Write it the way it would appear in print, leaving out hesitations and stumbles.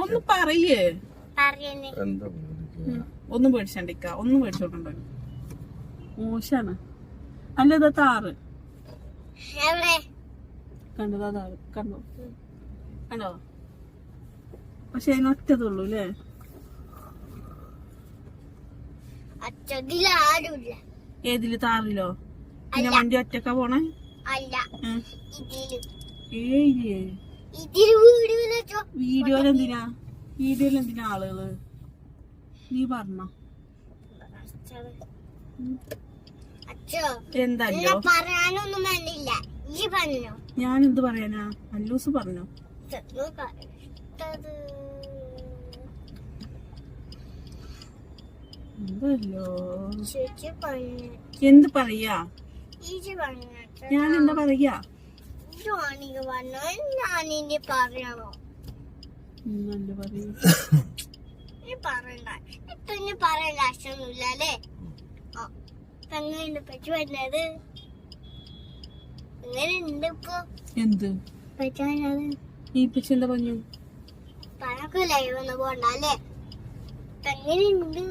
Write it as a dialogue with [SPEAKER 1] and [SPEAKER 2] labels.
[SPEAKER 1] ഒന്ന് പറയേ. ഒന്നും പേടിച്ചണ്ടിക്ക, ഒന്നും പേടിച്ചോണ്ടോ. മോശാണ്. അല്ല ഇതാ താറ് കണ്ടതാ, താറ് കണ്ടോ കണ്ടോ? പക്ഷെ അതിനൊറ്റതുള്ളൂ അല്ലേ? ഏതില്? താറിലോ? പിന്നെ വണ്ടി ഒറ്റക്ക പോണേ? വീഡിയോയിലെന്തിനാ? വീഡിയോയിലെന്തിനാ ആളുകള്? നീ പറഞ്ഞോ എന്താല്ലോ? ഞാൻ എന്ത് പറയാനാ? അല്ലൂസ് പറഞ്ഞോ. എന്തല്ലോ എന്ത് പറയാ? ഞാൻ എന്താ പറയാ? എന്ത് ഈ പിച്ച് എന്താ പറഞ്ഞു?
[SPEAKER 2] ലൈവ് ഒന്നും പോണ്ടല്ലേ? എങ്ങനെയുണ്ട്?